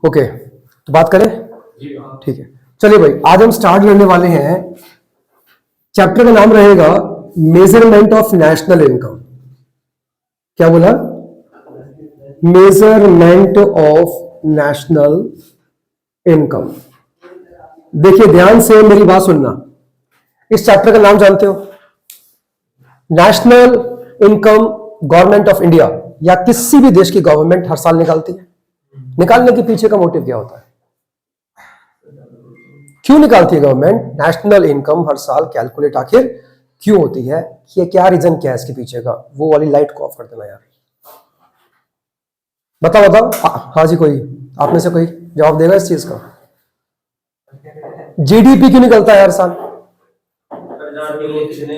Okay, तो बात करें। ठीक है, चलिए भाई, आज हम स्टार्ट करने वाले हैं। चैप्टर का नाम रहेगा मेजरमेंट ऑफ नेशनल इनकम। क्या बोला? Measurement of national income. देखिए ध्यान से मेरी बात सुनना। इस चैप्टर का नाम जानते हो? National income government of India या किसी भी देश की गवर्नमेंट हर साल निकालती है। निकालने के पीछे का मोटिव क्या होता है? क्यों निकालती है गवर्नमेंट नेशनल इनकम हर साल? कैलकुलेट आखिर क्यों होती है? ये क्या रीजन क्या है इसके पीछे का? वो वाली लाइट को ऑफ कर देना यार। बताओ बताओ। हाँ जी, कोई आप में से कोई जवाब देगा इस चीज का? जीडीपी क्यों निकलता है हर साल?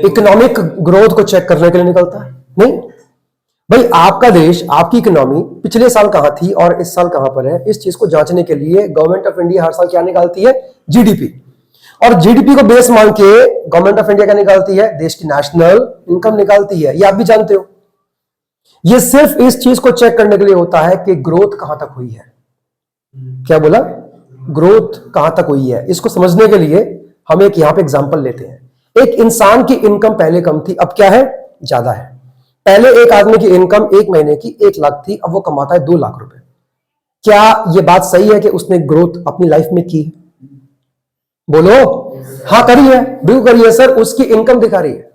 इकोनॉमिक ग्रोथ को चेक करने के लिए निकलता है। नहीं भाई, आपका देश, आपकी इकोनॉमी पिछले साल कहां थी और इस साल कहां पर है, इस चीज को जांचने के लिए गवर्नमेंट ऑफ इंडिया हर साल क्या निकालती है? जीडीपी। और जीडीपी को बेस मान के गवर्नमेंट ऑफ इंडिया क्या निकालती है? देश की नेशनल इनकम निकालती है। ये आप भी जानते हो। ये सिर्फ इस चीज को चेक करने के लिए होता है कि ग्रोथ कहां तक हुई है। क्या बोला? ग्रोथ कहां तक हुई है। इसको समझने के लिए हम एक यहां पे एग्जांपल लेते हैं। एक इंसान की इनकम पहले कम थी, अब क्या है? ज्यादा है। पहले एक आदमी की इनकम एक महीने की 1 लाख थी, अब वो कमाता है 2 लाख रुपए। क्या ये बात सही है कि उसने ग्रोथ अपनी लाइफ में की? बोलो। हाँ करी है, बिल्कुल करी है सर। उसकी इनकम दिखा रही है।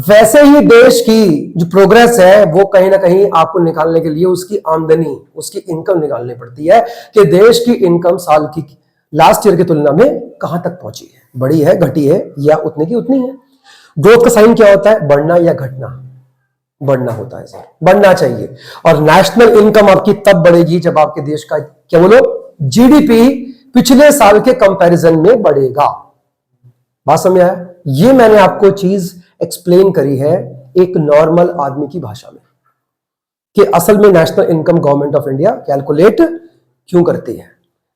वैसे ही देश की जो प्रोग्रेस है वो कहीं ना कहीं आपको निकालने के लिए उसकी आमदनी, उसकी इनकम निकालनी पड़ती है कि देश की इनकम साल की लास्ट ईयर की तुलना में कहां तक पहुंची है, बढ़ी है, घटी है या उतनी की उतनी है। ग्रोथ का साइन क्या होता है? बढ़ना या घटना? बढ़ना होता है सर, बढ़ना चाहिए। और नेशनल इनकम आपकी तब बढ़ेगी जब आपके देश का, क्या बोलो, जीडीपी पिछले साल के कंपैरिजन में बढ़ेगा। बात समझ आया? ये मैंने आपको चीज एक्सप्लेन करी है एक नॉर्मल आदमी की भाषा में कि असल में national income government of India calculate क्यों करती है।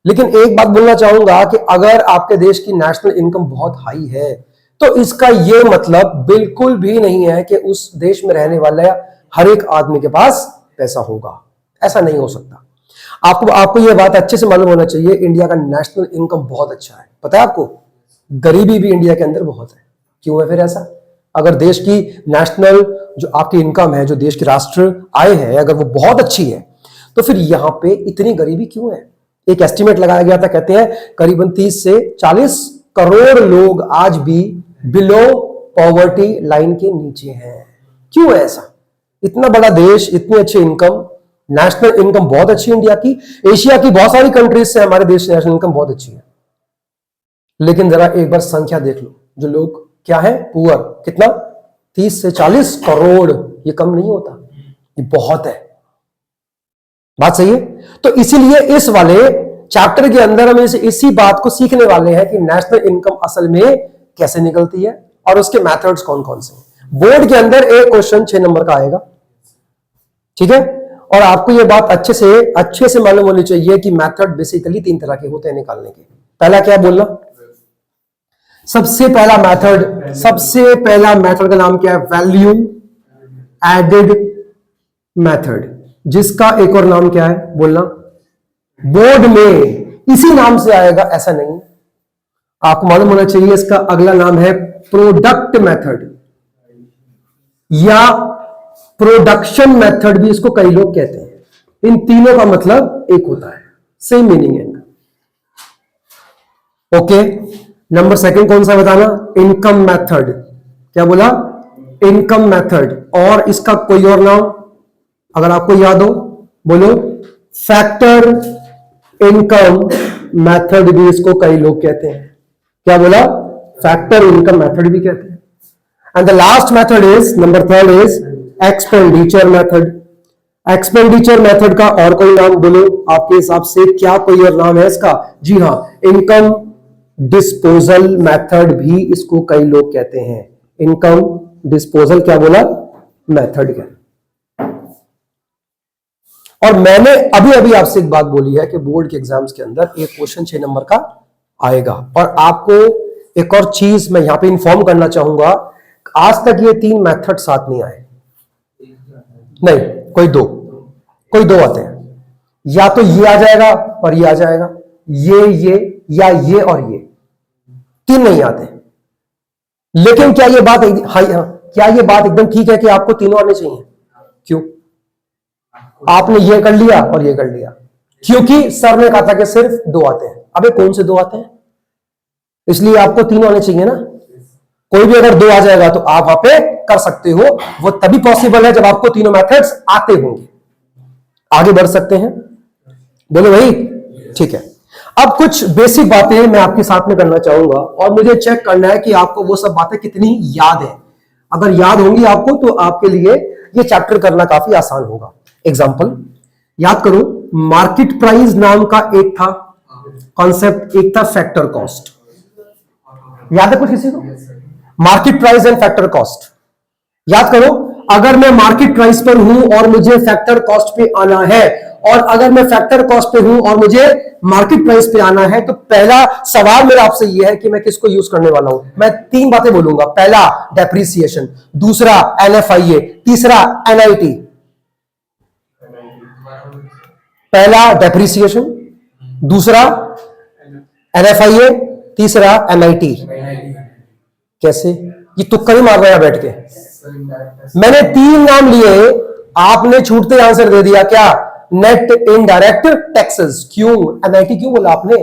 लेकिन एक बात बोलना चाहूंगा कि अगर आपके देश की नेशनल इनकम बहुत हाई है तो इसका यह मतलब बिल्कुल भी नहीं है कि उस देश में रहने वाला हर एक आदमी के पास पैसा होगा। ऐसा नहीं हो सकता। आपको यह बात अच्छे से मालूम होना चाहिए, इंडिया का नेशनल इनकम बहुत अच्छा है। पता है आपको? गरीबी भी इंडिया के अंदर बहुत है। क्यों है फिर ऐसा? अगर देश की नेशनल जो आपकी इनकम है, जो देश की राष्ट्र आय है, अगर वो बहुत अच्छी है तो फिर यहां पे इतनी गरीबी क्यों है? एक एस्टिमेट लगाया गया था, कहते हैं करीबन 30 से 40 करोड़ लोग आज भी बिलो पॉवर्टी लाइन के नीचे हैं। क्यों है ऐसा? इतना बड़ा देश, इतनी अच्छी इनकम, नेशनल इनकम बहुत अच्छी है इंडिया की। एशिया की बहुत सारी कंट्रीज से हमारे देश की नेशनल इनकम बहुत अच्छी है। लेकिन जरा एक बार संख्या देख लो, जो लोग क्या है? पुअर। कितना? 30 से 40 करोड़। ये कम नहीं होता, ये बहुत है। बात सही है? तो इसीलिए इस वाले चैप्टर के अंदर हम इसी बात को सीखने वाले हैं कि नेशनल इनकम असल में कैसे निकलती है और उसके मेथड्स कौन कौन से हैं। बोर्ड के अंदर एक क्वेश्चन 6 नंबर का आएगा, ठीक है? और आपको यह बात अच्छे से मालूम होनी चाहिए कि मेथड बेसिकली 3 तरह के होते हैं निकालने के। पहला क्या बोलना? सबसे पहला मेथड का नाम क्या है? वैल्यू एडेड मेथड, जिसका एक और नाम क्या है? बोलना। बोर्ड में इसी नाम से आएगा ऐसा नहीं, आपको मालूम होना चाहिए इसका अगला नाम है प्रोडक्ट मेथड या प्रोडक्शन मेथड भी इसको कई लोग कहते हैं। इन तीनों का मतलब एक होता है, सेम मीनिंग है। ओके, नंबर सेकंड कौन सा बताना? Income method. क्या बोला? Income method. और इसका कोई और नाम अगर आपको याद हो, बोलो। फैक्टर इनकम मेथड भी इसको कई लोग कहते हैं। क्या बोला? फैक्टर इनकम मेथड भी कहते हैं। And the last method is, number third is expenditure method. Expenditure method का और कोई नाम बोलो आपके हिसाब से, क्या कोई और नाम है इसका? जी हां, इनकम डिस्पोजल मेथड भी इसको कई लोग कहते हैं। इनकम डिस्पोजल, क्या बोला? मेथड क्या? और मैंने अभी अभी आपसे एक बात बोली है कि बोर्ड के एग्जाम्स के अंदर एक क्वेश्चन 6 नंबर का आएगा। और आपको एक और चीज मैं यहां पे इंफॉर्म करना चाहूंगा, आज तक ये 3 मेथड साथ नहीं आए। नहीं, कोई दो आते हैं। या तो ये आ जाएगा और ये आ जाएगा, ये या ये और ये, तीन नहीं आते। लेकिन क्या ये बात क्या ये बात एकदम ठीक है कि आपको तीनों आने चाहिए? क्यों? आपने ये कर लिया और ये कर लिया, क्योंकि सर ने कहा था कि सिर्फ दो आते हैं। अबे कौन से दो आते हैं? इसलिए आपको तीनों आने चाहिए ना। कोई भी अगर दो आ जाएगा तो आप वहां पे कर सकते हो, वो तभी पॉसिबल है जब आपको तीनों मेथड्स आते होंगे। आगे बढ़ सकते हैं? बोलो भाई, ठीक है। अब कुछ बेसिक बातें मैं आपके साथ में करना चाहूंगा और मुझे चेक करना है कि आपको वो सब बातें कितनी याद है। अगर याद होंगी आपको तो आपके लिए ये चैप्टर करना काफी आसान होगा। एग्जांपल याद करो, मार्केट प्राइस नाम का एक था कॉन्सेप्ट, एक था फैक्टर कॉस्ट। याद है कुछ किसी को? Market price and factor cost याद करो। अगर मैं मार्केट प्राइस पर हूं और मुझे फैक्टर कॉस्ट पे आना है, और अगर मैं फैक्टर कॉस्ट पे हूं और मुझे मार्केट प्राइस पे आना है, तो पहला सवाल मेरा आपसे यह है कि मैं किसको यूज करने वाला हूं। मैं तीन बातें बोलूंगा। पहला डेप्रिसिएशन, दूसरा एनएफआईए, तीसरा एनआईटी। पहला डेप्रिसिएशन, दूसरा एनएफआईए, तीसरा एनआईटी। कैसे? ये तुक्का ही मार रहा है बैठ के। मैंने तीन नाम लिए, आपने छूटते आंसर दे दिया। क्या? Net indirect taxes. क्यों एनआईटी क्यों बोला आपने?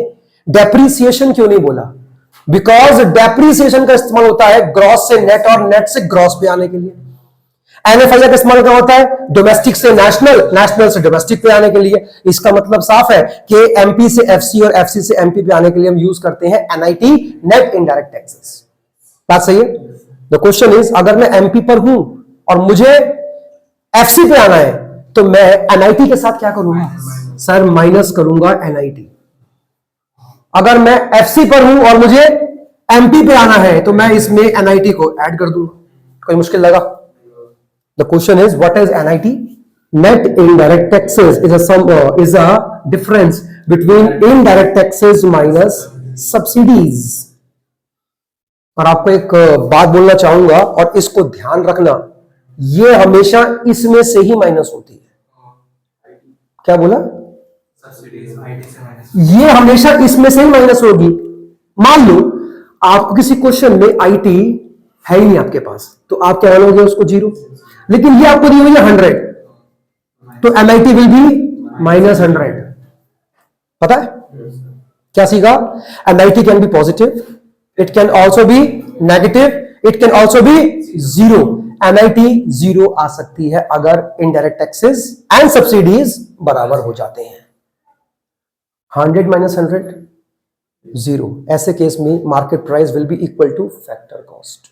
डेप्रिसिएशन क्यों नहीं बोला? बिकॉज डेप्रिसिएशन का इस्तेमाल होता है ग्रॉस से नेट और नेट से ग्रॉस पे आने के लिए। एनएफआईए का इस्तेमाल क्या होता है? डोमेस्टिक से नेशनल, नेशनल से डोमेस्टिक पे आने के लिए। इसका मतलब साफ है कि एमपी से एफसी और एफसी से एमपी पे आने के लिए हम यूज करते हैं एनआईटी, नेट इनडायरेक्ट टैक्सेस। बात सही है? द क्वेश्चन इज, अगर मैं एमपी पर हूं और मुझे एफसी पे आना है तो मैं एनआईटी के साथ क्या करूंगा? सर माइनस करूंगा एनआईटी। अगर मैं एफसी पर हूं और मुझे एमपी पे आना है तो मैं इसमें एनआईटी को ऐड कर दूंगा। कोई मुश्किल लगा? The question is what is NIT? Net indirect taxes is a difference between indirect taxes minus subsidies. और आपको एक बात बोलना चाहूंगा और इसको ध्यान रखना, ये हमेशा इसमें से ही माइनस होती है। क्या बोला? ये हमेशा इसमें से ही माइनस होगी। मान लो आपको किसी क्वेश्चन में आईटी है ही नहीं आपके पास, तो आप क्या मानोगे उसको? जीरो। लेकिन ये आपको दी हुई है 100, तो एमआईटी विल बी -100। पता है क्या सीखा? MIT can be positive, it can also be negative, it can also be zero। NIT zero आ सकती है अगर इनडायरेक्ट टैक्सेस एंड सब्सिडीज बराबर हो जाते हैं। 100 - 100 जीरो। ऐसे केस में market price will be equal two factor cost.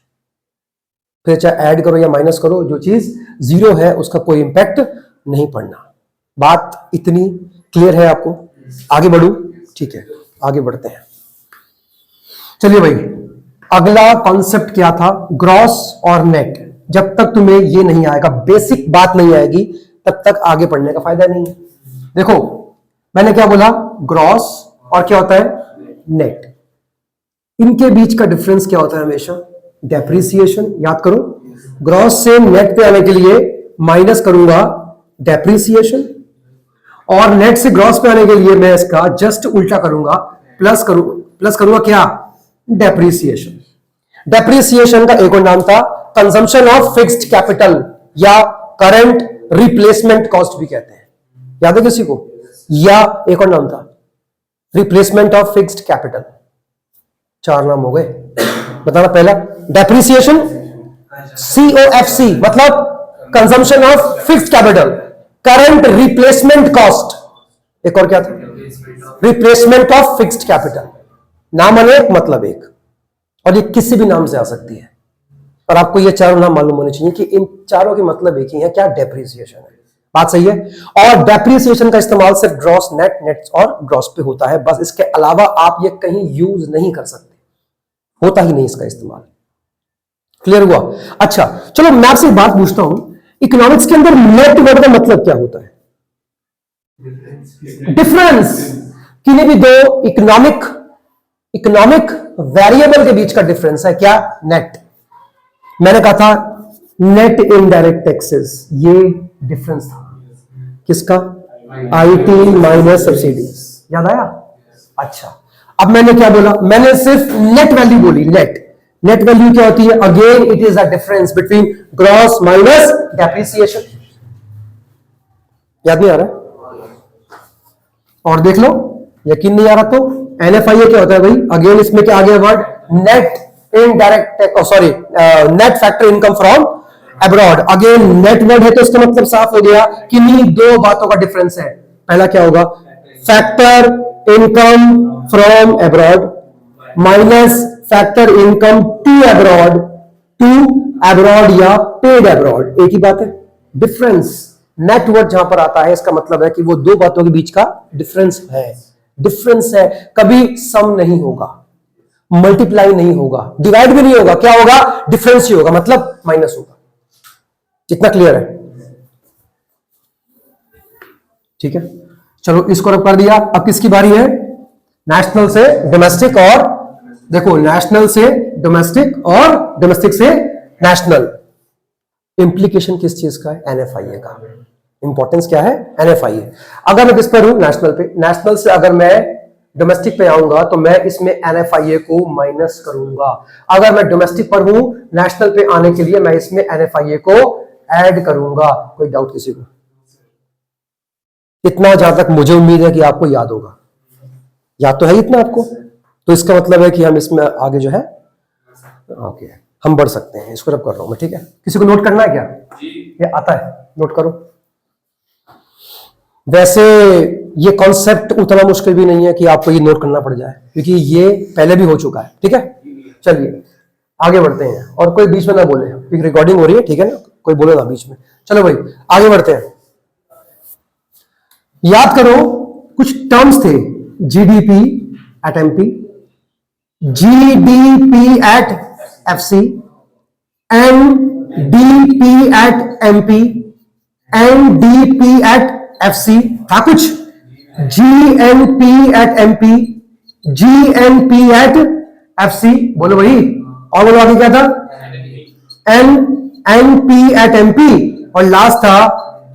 फिर चाहे ऐड करो या माइनस करो, जो चीज जीरो है उसका कोई इंपैक्ट नहीं पड़ना। बात इतनी क्लियर है आपको? आगे बढ़ू? ठीक है, आगे बढ़ते हैं। चलिए भाई, अगला कॉन्सेप्ट क्या था? ग्रॉस और नेट। जब तक तुम्हें ये नहीं आएगा, बेसिक बात नहीं आएगी, तब तक आगे पढ़ने का फायदा नहीं है। देखो मैंने क्या बोला? ग्रॉस और क्या होता है? नेट। इनके बीच का डिफरेंस क्या होता है? हमेशा डेप्रिसिएशन। याद करो, ग्रॉस से नेट पे आने के लिए माइनस करूंगा डेप्रिसिएशन, और नेट से ग्रॉस पे आने के लिए मैं इसका जस्ट उल्टा करूंगा, प्लस करूंगा क्या? डेप्रिसिएशन। डेप्रिसिएशन का एक और नाम था कंजम्पशन ऑफ फिक्स्ड कैपिटल, या करंट रिप्लेसमेंट कॉस्ट भी कहते हैं। याद है किसी को? या एक और नाम था रिप्लेसमेंट ऑफ फिक्स्ड कैपिटल। चार नाम हो गए, बताना। पहला डेप्रिसिएशन, COFC मतलब consumption of fixed capital. Current replacement cost, एक और क्या था? Replacement of fixed capital. नाम अनेक मतलब एक, और ये किसी भी नाम से आ सकती है, और आपको ये चारों नाम मालूम होने चाहिए कि इन चारों के मतलब एक ही है। क्या? डेप्रिसिएशन है। बात सही है? और डेप्रिसिएशन का इस्तेमाल सिर्फ ग्रॉस, नेट, नेट और ग्रॉस पे होता है, बस। इसके अलावा आप ये कहीं यूज नहीं कर सकते, होता ही नहीं इसका इस्तेमाल। क्लियर हुआ? अच्छा चलो मैं आपसे एक बात पूछता हूं, इकोनॉमिक्स के अंदर नेट वर्ड का मतलब क्या होता है? डिफरेंस। किन्हीं भी दो इकोनॉमिक वेरिएबल के बीच का डिफरेंस है क्या? नेट। मैंने कहा था नेट इनडायरेक्ट टैक्सेस, ये डिफरेंस था किसका? IT minus subsidies. याद आया? अच्छा, अब मैंने क्या बोला? मैंने सिर्फ नेट वैल्यू बोली। नेट वैल्यू क्या होती है? Again it is a difference between gross minus depreciation. याद नहीं आ रहा? और देख लो, यकीन नहीं आ रहा तो NFIA क्या होता है भाई? अगेन इसमें क्या आ गया word? Net indirect, sorry, net factor income from abroad. Again net word है तो इसका मतलब साफ हो गया कि नहीं, दो बातों का डिफरेंस है। पहला क्या होगा? Factor income from abroad minus factor income to abroad या पेड अब्रॉड। एक ही बात है। डिफरेंस नेटवर्क जहां पर आता है इसका मतलब है कि वो दो बातों के बीच का डिफरेंस है। कभी सम नहीं होगा, मल्टीप्लाई नहीं होगा, डिवाइड भी नहीं होगा। क्या होगा? डिफरेंस ही होगा, मतलब माइनस होगा। कितना क्लियर है? ठीक है, चलो इसको रख कर दिया। अब किसकी बारी है? नेशनल से डोमेस्टिक, और देखो नेशनल से डोमेस्टिक और डोमेस्टिक से नेशनल। इंप्लीकेशन किस चीज का है? NFIA का। इंपॉर्टेंस क्या है? NFIA। अगर मैं किस पर हूं? नेशनल पे। नेशनल से अगर मैं डोमेस्टिक पे आऊंगा तो मैं इसमें NFIA को माइनस करूंगा। अगर मैं डोमेस्टिक पर हूं नेशनल पे आने के लिए, मैं इसमें NFIA को ऐड करूंगा। कोई डाउट किसी को? इतना जहां तक मुझे उम्मीद है कि आपको याद होगा। याद तो है इतना आपको? तो इसका मतलब है कि हम इसमें आगे जो है ओके हम बढ़ सकते हैं। इसको रब कर रहा हूं मैं, ठीक है? किसी को नोट करना है क्या? ये आता है? नोट करो। वैसे ये कॉन्सेप्ट उतना मुश्किल भी नहीं है कि आपको ये नोट करना पड़ जाए, क्योंकि ये पहले भी हो चुका है। ठीक है, चलिए आगे बढ़ते हैं। और कोई बीच में ना बोले, क्योंकि रिकॉर्डिंग हो रही है, ठीक है ना? कोई बोले ना बीच में। चलो भाई आगे बढ़ते हैं। याद करो कुछ टर्म्स थे। GDP at MP, GDP at FC, NDP at MP, NDP at FC। था कुछ? GNP at MP, GNP at FC। बोलो भाई, और बोलो आगे क्या था? NNP एट MP, और लास्ट था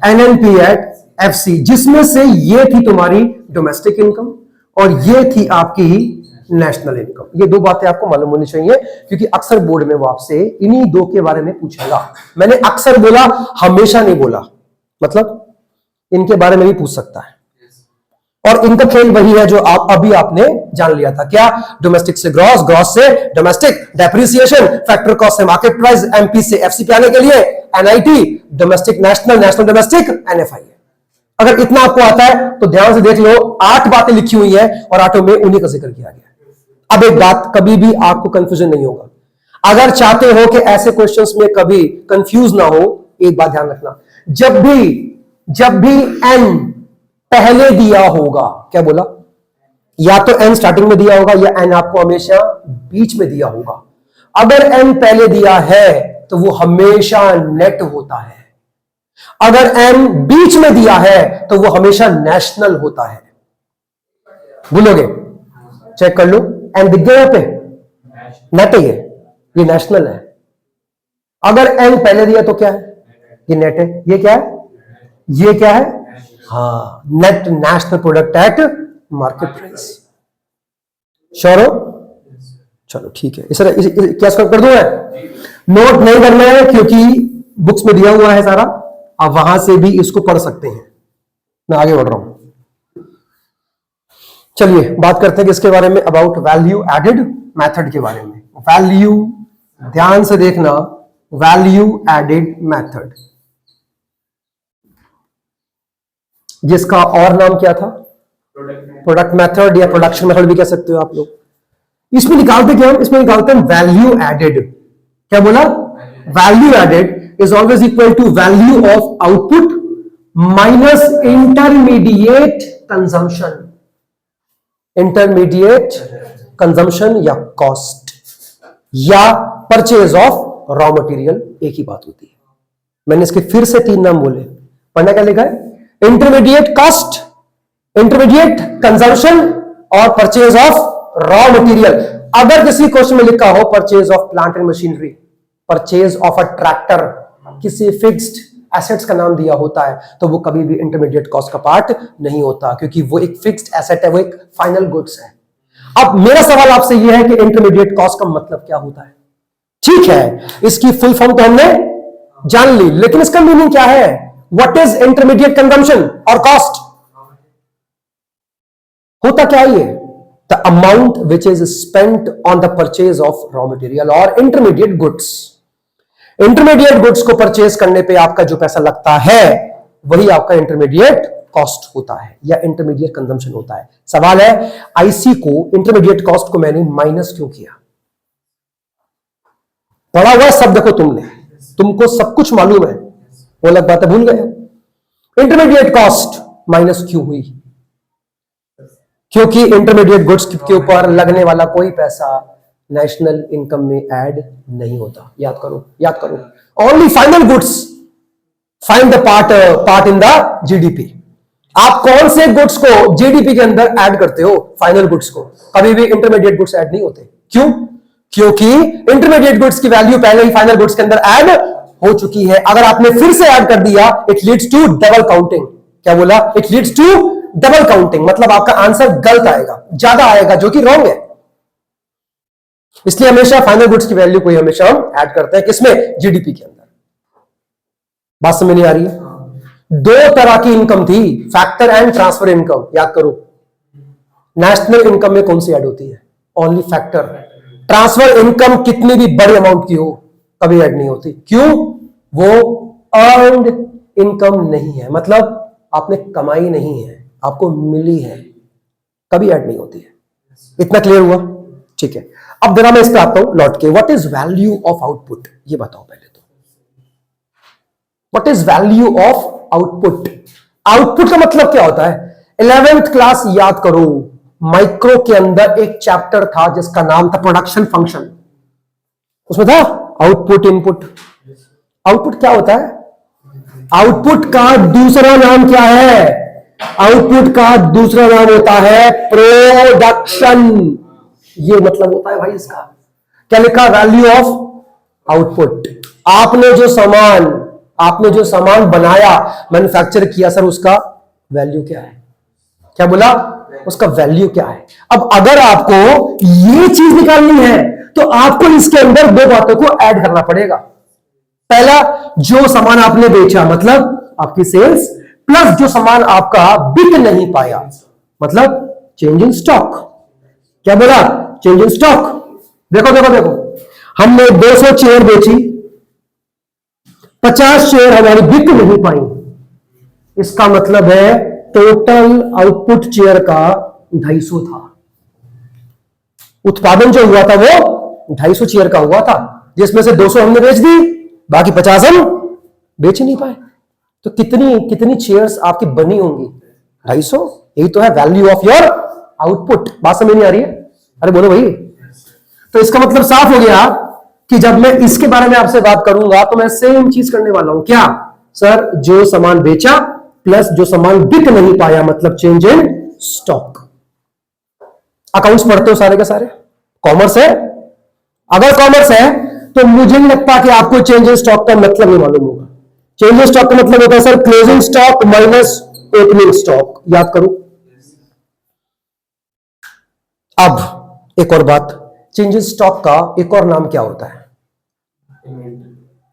NNP एट FC, जिसमें से ये थी तुम्हारी डोमेस्टिक इनकम और ये थी आपकी नेशनल इनकम। ये दो बातें आपको मालूम होनी चाहिए, क्योंकि अक्सर बोर्ड में वो आपसे इन्हीं दो के बारे में पूछेगा। मैंने अक्सर बोला, हमेशा नहीं बोला, मतलब इनके बारे में भी पूछ सकता है। और इनका खेल वही है जो अभी आपने जान लिया था। क्या? डोमेस्टिक से ग्रॉस, ग्रॉस से डोमेस्टिक, डेप्रिसिएशन, फैक्टर कॉस्ट से मार्केट प्राइस, MP से FC पे आने के लिए NIT, domestic national, national domestic, NFIA। अगर इतना आपको आता है तो ध्यान से देख लो, 8 बातें लिखी हुई है और 8 में उन्हीं का जिक्र किया गया। अब एक बात, कभी भी आपको कंफ्यूजन नहीं होगा। अगर चाहते हो कि ऐसे क्वेश्चंस में कभी कंफ्यूज ना हो, एक बात ध्यान रखना, जब भी n पहले दिया होगा, क्या बोला? या तो n स्टार्टिंग में दिया होगा या n आपको हमेशा बीच में दिया होगा। अगर n पहले दिया है तो वो हमेशा नेट होता है। अगर n बीच में दिया है तो वो हमेशा नेशनल होता है। भूलोगे? चेक कर लो, n दिख गया यहां पे, नेट है ये नेशनल है। अगर n पहले दिया तो क्या है? ये नेट है। ये क्या है? ये क्या है? हाँ, net national product at market price. Sure हो? चलो ठीक है, इस क्या कर दूं मैं? नोट नहीं करना है क्योंकि बुक्स में दिया हुआ है सारा, आप वहां से भी इसको पढ़ सकते हैं। मैं आगे बढ़ रहा हूं। चलिए बात करते हैं किसके बारे में? अबाउट वैल्यू एडेड मेथड के बारे में। वैल्यू, ध्यान से देखना, वैल्यू एडेड मेथड, जिसका और नाम क्या था? प्रोडक्ट मेथड या प्रोडक्शन मेथड भी कह सकते हो आप लोग। इसमें निकालते क्या हम? इसमें निकालते हैं वैल्यू एडेड। क्या बोला? Value added is always equal to value of output minus intermediate consumption. Intermediate consumption या कॉस्ट या परचेज ऑफ रॉ मटेरियल, एक ही बात होती है। मैंने इसके फिर से 3 नाम बोले, पढ़ना क्या लिखा है? इंटरमीडिएट कॉस्ट, इंटरमीडिएट कंजम्पशन और परचेज ऑफ रॉ मटेरियल। अगर किसी क्वेश्चन में लिखा हो purchase of plant and machinery, purchase of a tractor, किसी फिक्स्ड एसेट्स का नाम दिया होता है तो वो कभी भी इंटरमीडिएट कॉस्ट का पार्ट नहीं होता, क्योंकि वो एक फिक्स्ड एसेट है, वो एक फाइनल गुड्स है। अब मेरा सवाल आपसे ये है कि इंटरमीडिएट कॉस्ट का मतलब क्या होता है? ठीक है, इसकी फुल फॉर्म तो हमने जान ली, लेकिन इसका मीनिंग क्या है? व्हाट इज इंटरमीडिएट कंजम्पशन और कॉस्ट? होता क्या है ये? The amount which is spent on the purchase of raw material और इंटरमीडिएट गुड्स। इंटरमीडिएट गुड्स को परचेज करने पे आपका जो पैसा लगता है वही आपका इंटरमीडिएट कॉस्ट होता है या इंटरमीडिएट कंजम्पशन होता है। सवाल है, आईसी को, इंटरमीडिएट कॉस्ट को मैंने माइनस क्यों किया? पढ़ा हुआ शब्द को तुमने, तुमको सब कुछ मालूम है, वो अलग बात है, भूल गए। इंटरमीडिएट कॉस्ट माइनस क्यों हुई? क्योंकि इंटरमीडिएट गुड्स के ऊपर लगने वाला कोई पैसा नेशनल इनकम में ऐड नहीं होता। याद करो, याद करो। Only final goods find the part in the GDP. आप कौन से गुड्स को जीडीपी के अंदर ऐड करते हो? फाइनल गुड्स को। कभी भी इंटरमीडिएट गुड्स ऐड नहीं होते। क्यों? क्योंकि इंटरमीडिएट गुड्स की वैल्यू पहले ही फाइनल गुड्स के अंदर ऐड हो चुकी है। अगर आपने फिर से ऐड कर दिया, it leads to double counting. क्या बोला? It leads to double counting, मतलब आपका आंसर गलत आएगा, ज्यादा आएगा, जो कि रॉन्ग है। इसलिए हमेशा फाइनल गुड्स की वैल्यू को ही हमेशा हम ऐड करते हैं, किसमें? जीडीपी के अंदर। बात समझ नहीं आ रही है? दो तरह की इनकम थी, फैक्टर एंड ट्रांसफर इनकम। याद करो, नेशनल इनकम में कौन सी ऐड होती है? Only factor. ट्रांसफर इनकम कितनी भी बड़ी अमाउंट की हो कभी ऐड नहीं होती। क्यों? वो अर्नड इनकम नहीं है, मतलब आपने कमाई नहीं है, आपको मिली है, कभी ऐड नहीं होती है। इतना क्लियर हुआ? ठीक है, अब जरा मैं इस पे आता हूं लौट के। What is value of output? ये बताओ पहले तो। What is value of output? Output का मतलब क्या होता है? 11th क्लास याद करो, माइक्रो के अंदर एक चैप्टर था जिसका नाम था प्रोडक्शन फंक्शन। उसमें था आउटपुट, इनपुट। आउटपुट क्या होता है? आउटपुट का दूसरा नाम क्या है? आउटपुट का दूसरा नाम होता है प्रोडक्शन। ये मतलब होता है भाई इसका। क्या लिखा? Value of output. आपने जो सामान बनाया, मैन्युफैक्चर किया, सर उसका वैल्यू क्या है? क्या बोला? उसका वैल्यू क्या है? अब अगर आपको ये चीज निकालनी है तो आपको इसके अंदर दो बातों को ऐड करना पड़ेगा। पहला, जो सामान आपने बेचा मतलब आपकी सेल्स, प्लस जो सामान आपका बिक नहीं पाया मतलब चेंज इन स्टॉक। क्या बोला? Change in stock. देखो देखो देखो, हमने 200 चेयर बेची, 50 चेयर हमारी बिक नहीं पाई, इसका मतलब है टोटल आउटपुट चेयर का 250 था। उत्पादन जो हुआ था वो 250 चेयर का हुआ था, जिसमें से 200 हमने बेच दी, बाकी 50 हम बेच नहीं पाए। तो कितनी चेयर्स आपकी बनी होंगी? 250। यही तो है वैल्यू ऑफ योर आउटपुट। बात समझ नहीं आ रही है? अरे बोलो भाई। तो इसका मतलब साफ हो गया कि जब मैं इसके बारे में आपसे बात करूंगा तो मैं सेम चीज करने वाला हूं। क्या? सर, जो सामान बेचा प्लस जो सामान बिक नहीं पाया मतलब चेंज इन स्टॉक। अकाउंट्स पढ़ते हो सारे के सारे? कॉमर्स है? अगर कॉमर्स है तो मुझे नहीं लगता कि आपको चेंज इन स्टॉक का मतलब नहीं मालूम होगा। चेंज इन स्टॉक का मतलब होता है sir closing stock minus opening stock. याद करो। अब एक और बात, चेंज इन स्टॉक का एक और नाम क्या होता है?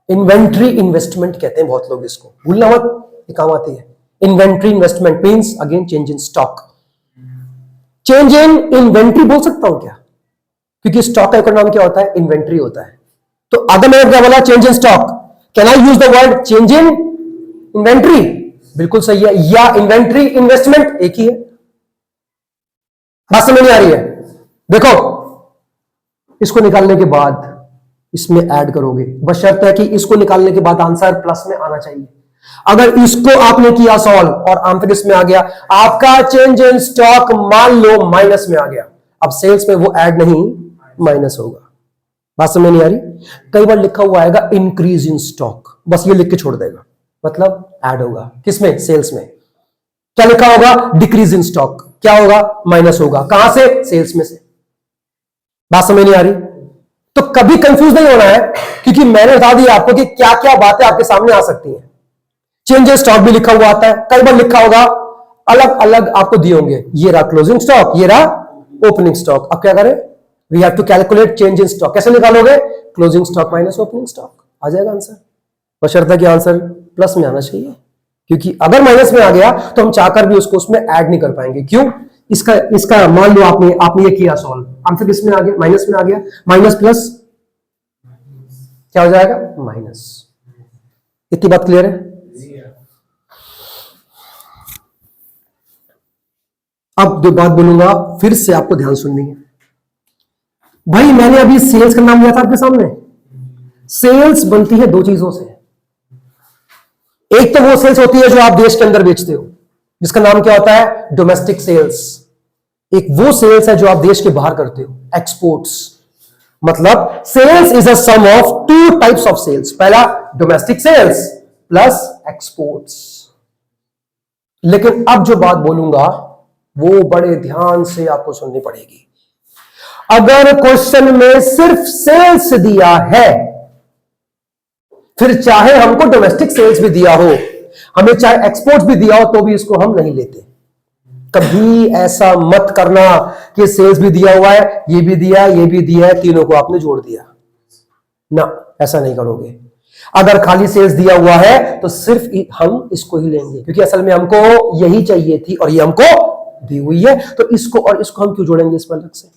इन्वेंट्री इन्वेस्टमेंट कहते हैं बहुत लोग इसको, भूलना मत, ये काम आती है। Inventory investment means again change in stock. Change in inventory बोल सकता हूं क्या? क्योंकि स्टॉक का एक और नाम क्या होता है? इन्वेंट्री होता है। तो अगर मैंने क्या बोला change in stock, can I use the word change in inventory? बिल्कुल सही है। या इन्वेंट्री इन्वेस्टमेंट एक ही है। बात समझ नहीं आ रही है? देखो, इसको निकालने के बाद इसमें ऐड करोगे, बस शर्त है कि इसको निकालने के बाद आंसर प्लस में आना चाहिए। अगर इसको आपने किया सॉल्व और आंसर इसमें आ गया, आपका चेंज इन स्टॉक मान लो माइनस में आ गया, अब सेल्स में वो ऐड नहीं माइनस होगा। बात समझ नहीं आ रही? कई बार लिखा हुआ आएगा इंक्रीज इन स्टॉक, बस ये लिख के छोड़ देगा, मतलब ऐड होगा किसमें? सेल्स में। क्या लिखा होगा? डिक्रीज इन स्टॉक, क्या होगा? माइनस होगा। कहां से? सेल्स में से। बात समझ नहीं आ रही? तो कभी कंफ्यूज नहीं होना है, क्योंकि मैंने बता दिया आपको कि क्या क्या बातें आपके सामने आ सकती हैं। चेंज इन स्टॉक भी लिखा हुआ आता है, कई बार लिखा होगा, अलग अलग आपको दिए होंगे, ये रहा क्लोजिंग स्टॉक, ये रहा ओपनिंग स्टॉक। अब क्या करें, we have to calculate change in stock. कैसे निकालोगे, closing stock minus opening stock, आ जाएगा आंसर। बशर्ते कि आंसर प्लस में आना चाहिए, क्योंकि अगर माइनस में आ गया तो हम चाहकर भी उसको उसमें ऐड नहीं कर पाएंगे। क्यों, इसका मान लो आपने ये किया सॉल्व, आंसर किस में आ गया, माइनस में आ गया, माइनस प्लस क्या हो जाएगा, माइनस। इतनी बात क्लियर है। अब जो बात बोलूंगा फिर से आपको ध्यान सुननी है भाई। मैंने अभी सेल्स का नाम लिया था आपके सामने। सेल्स बनती है दो चीजों से, एक तो वो सेल्स होती है जो आप देश के अंदर बेचते हो, जिसका नाम क्या होता है, डोमेस्टिक सेल्स। एक वो सेल्स है जो आप देश के बाहर करते हो, एक्सपोर्ट्स। मतलब sales is a sum of two types of sales, पहला डोमेस्टिक सेल्स प्लस एक्सपोर्ट्स। लेकिन अब जो बात बोलूंगा वो बड़े ध्यान से आपको सुननी पड़ेगी। अगर क्वेश्चन में सिर्फ सेल्स दिया है, फिर चाहे हमको डोमेस्टिक सेल्स भी दिया हो, हमें चाहे एक्सपोर्ट्स भी दिया हो, तो भी इसको हम नहीं लेते। कभी ऐसा मत करना कि सेल्स भी दिया हुआ है, ये भी दिया है, ये भी दिया है, तीनों को आपने जोड़ दिया ना, ऐसा नहीं करोगे। अगर खाली सेल्स दिया हुआ है तो सिर्फ हम इसको ही लेंगे, क्योंकि असल में हमको यही चाहिए थी और ये हमको दी हुई है, तो इसको और इसको हम क्यों जोड़ेंगे इस पर अलग से।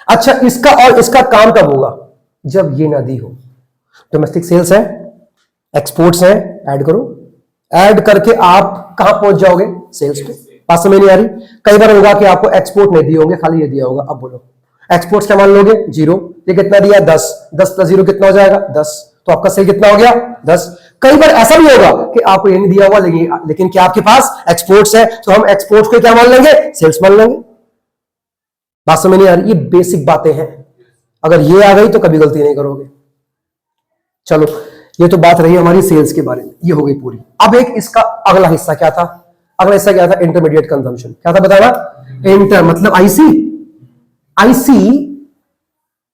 अच्छा, इसका और इसका काम कब होगा, जब ये ना दी हो। डोमेस्टिक सेल्स है, एक्सपोर्ट्स है, ऐड करो, ऐड करके आप कहां पहुंच जाओगे, सेल्स पे। बात समझ नहीं आ रही। कई बार होगा कि आपको एक्सपोर्ट नहीं दिए होंगे, खाली ये दिया होगा। अब बोलो एक्सपोर्ट्स क्या मान लोगे, 0। ये कितना दिया, 10, 10 प्लस 0 कितना हो जाएगा, 10। तो आपका सेल कितना हो गया, 10। कई बार ऐसा भी होगा कि आपको ये नहीं दिया हुआ, लेकिन क्या आपके पास एक्सपोर्ट्स है, तो हम एक्सपोर्ट्स को क्या मान लेंगे, सेल्स मान लेंगे। बात समझ नहीं आ रही। ये बेसिक बातें हैं, अगर ये आ गई तो कभी गलती नहीं करोगे। चलो, ये तो बात रही हमारी सेल्स के बारे में, ये हो गई पूरी। अब एक इसका अगला हिस्सा क्या था, अगला हिस्सा क्या था, इंटरमीडिएट कंजम्पशन। क्या था बताना, इंटर मतलब आईसी। आईसी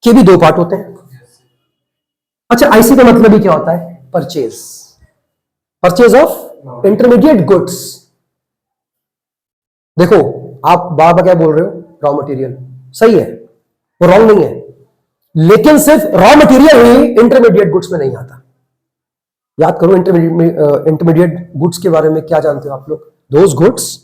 के भी दो पार्ट होते हैं। अच्छा, आईसी का मतलब ही क्या होता है, purchase, purchase of intermediate goods. देखो आप बार बार क्या बोल रहे हो, रॉ मटेरियल, सही है, वो रॉन्ग नहीं है, लेकिन सिर्फ रॉ मटेरियल ही इंटरमीडिएट गुड्स में नहीं आता। याद करो इंटरमीडिएट गुड्स के बारे में क्या जानते हो आप लोग, those goods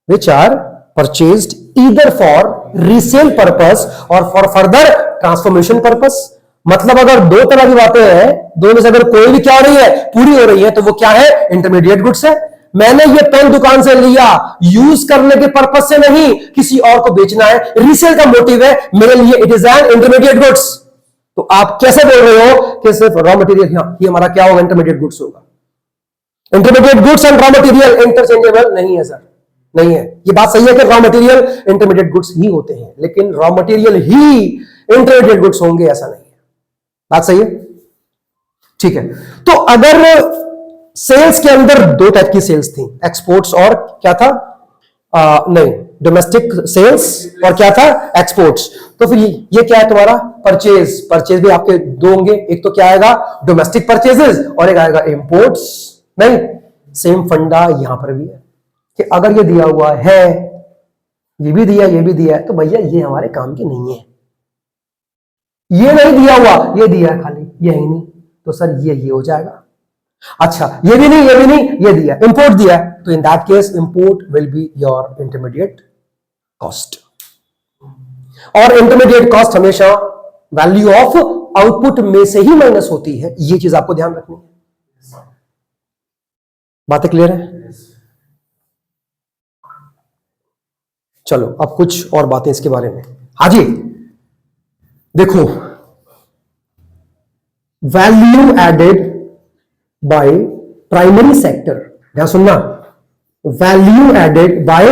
which are purchased either for resale purpose और फॉर फर्दर ट्रांसफॉर्मेशन पर्पस। मतलब अगर दो तरह की बातें हैं, दो में से अगर कोई भी क्या हो रही है, पूरी हो रही है, तो वो क्या है, इंटरमीडिएट गुड्स है। मैंने ये पेन दुकान से लिया, यूज करने के पर्पस से नहीं, किसी और को बेचना है, रीसेल का मोटिव है मेरे लिए, it is an intermediate goods. तो आप कैसे बोल रहे हो कि सिर्फ रॉ मटेरियल, ये हमारा क्या होगा, इंटरमीडिएट गुड्स होगा। Intermediate goods and raw material interchangeable नहीं है सर, नहीं है। ये बात सही है कि रॉ मटेरियल इंटरमीडिएट गुड्स ही होते हैं, लेकिन रॉ मटेरियल ही इंटरमीडिएट गुड्स होंगे ऐसा नहीं है। बात सही है, ठीक है। तो अगर सेल्स के अंदर दो टाइप की सेल्स थी, एक्सपोर्ट्स और क्या था, नहीं, डोमेस्टिक सेल्स और क्या था, एक्सपोर्ट्स। तो फिर ये क्या है तुम्हारा, परचेज। परचेज भी आपके दो होंगे, एक तो क्या आएगा, डोमेस्टिक परचेजेस, और एक आएगा इंपोर्ट्स। नहीं, सेम फंडा यहां पर भी है कि अगर ये दिया हुआ है, ये भी दिया, ये भी दिया है, तो भैया ये हमारे काम की नहीं है। ये नहीं दिया हुआ, ये दिया है खाली, ये ही नहीं, तो सर ये हो जाएगा। अच्छा, ये भी नहीं, ये भी नहीं, ये दिया, इंपोर्ट दिया, तो in that case import will be your intermediate cost. और इंटरमीडिएट कॉस्ट हमेशा वैल्यू ऑफ आउटपुट में से ही माइनस होती है, ये चीज आपको ध्यान रखनी है। बातें क्लियर है? चलो अब कुछ और बातें इसके बारे में। हाँ जी, देखो, value added by primary sector, ध्यान सुनना, value added by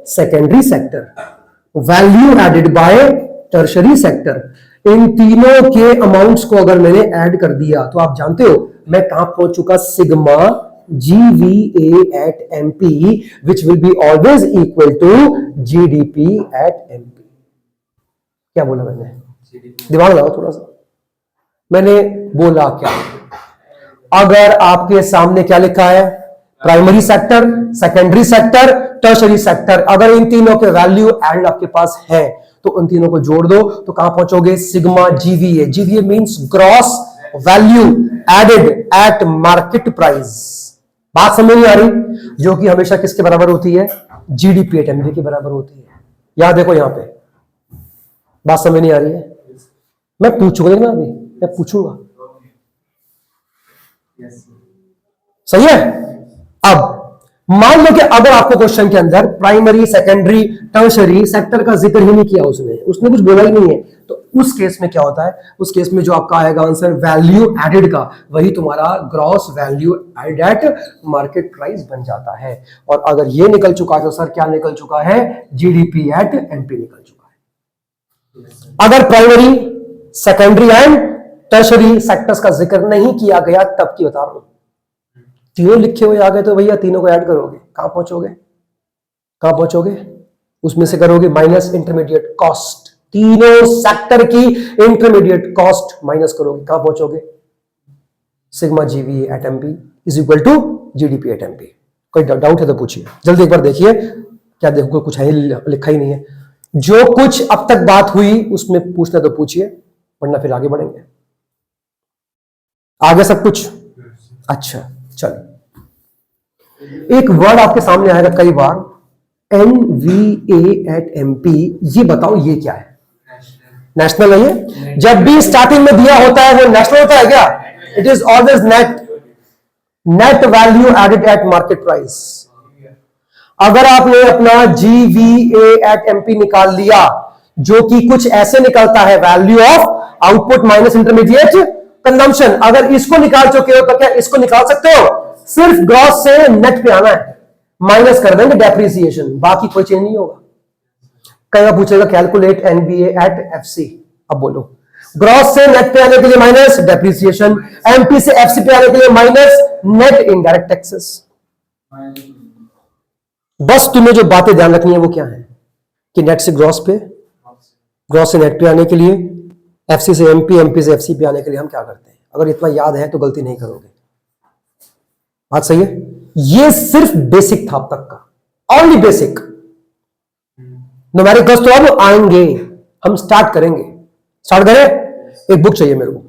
secondary sector, value added by tertiary sector, इन तीनों के अमाउंट्स को अगर मैंने ऐड कर दिया तो आप जानते हो मैं कहां पहुंच चुका, sigma GVA at MP which will be always equal to GDP at MP। क्या बोला मैंने, दिमाग लगाओ थोड़ा सा, मैंने बोला क्या। अगर आपके सामने क्या लिखा है, primary sector, secondary sector, tertiary sector. अगर इन तीनों के वैल्यू एड आपके पास है तो उन तीनों को जोड़ दो तो कहां पहुंचोगे? Sigma GVA. GVA means gross value added at market price. बात समझ नहीं आ रही? जो कि हमेशा किसके बराबर होती है? जीडीपी एट एमपी के बराबर होती है। यहां देखो, यहां पे बात समझ नहीं आ रही है? मैं पूछूंगा ना, अभी मैं पूछूंगा, सही है? अब मान लो कि अगर आपको क्वेश्चन के अंदर प्राइमरी, सेकेंडरी, टर्शरी सेक्टर का जिक्र ही नहीं किया, उसने कुछ बोला ही नहीं है, तो उस केस में क्या होता है? उस केस में जो आपका आएगा आंसर वैल्यू एडेड का, वही तुम्हारा gross value added at market price बन जाता है। और अगर ये निकल चुका है तो सर क्या निकल चुका है? जीडीपी एट एमपी निकल चुका है। अगर primary, secondary and tertiary sectors का जिक्र नहीं किया गया तब की बता रहा हूं। तीनों लिखे हुए आ गए तो भैया तीनों को ऐड करोगे, कहां पहुंचोगे? कहां पहुंचोगे? उसमें से करोगे माइनस इंटरमीडिएट कॉस्ट। तीनों सेक्टर की इंटरमीडिएट कॉस्ट माइनस करोगे, कहां पहुंचोगे? Sigma GV at MP is equal to GDP at MP. कोई डाउट है तो पूछिए, जल्दी एक बार देखिए। क्या देखो, कुछ है लिखा ही नहीं है। जो कुछ अब तक बात हुई उसमें पूछना तो पूछिए, वरना फिर आगे बढ़ेंगे। आगे सब कुछ अच्छा। चलो, एक वर्ड आपके सामने आएगा कई बार, एनवीए एट एमपी। ये बताओ ये क्या है? नेशनल है ये? जब भी स्टार्टिंग में दिया होता है वो नेशनल होता है क्या? It is always net value added at market price. अगर आपने अपना जीवीए एट एमपी निकाल लिया, जो कि कुछ ऐसे निकलता है, value of output minus intermediate consumption, अगर इसको निकाल चुके हो तो क्या इसको निकाल सकते हो? सिर्फ ग्रॉस से नेट पे आना है, माइनस कर देंगे डेप्रिसिएशन, बाकी कोई चेंज नहीं होगा। कई बार पूछेगा कैलकुलेट एनवीए एट एफसी। अब बोलो, ग्रॉस से नेट पे आने के लिए माइनस डेप्रिसिएशन, एमपी से एफसी पे आने के लिए माइनस नेट इनडायरेक्ट टैक्सेस। बस तुम्हें जो बातें ध्यान रखनी है वो क्या है कि नेट से ग्रॉस पे, ग्रॉस से नेट पे आने के लिए, एफसी से एमपी, एमपी से एफसी पे आने के लिए हम क्या करते हैं। अगर इतना याद है तो गलती नहीं करोगे। बात सही है? ये सिर्फ बेसिक था अब तक का, ओनली बेसिक। न्यूमेरिकल्स तो अब आएंगे, हम स्टार्ट करेंगे। स्टार्ट करें? एक बुक चाहिए मेरे को।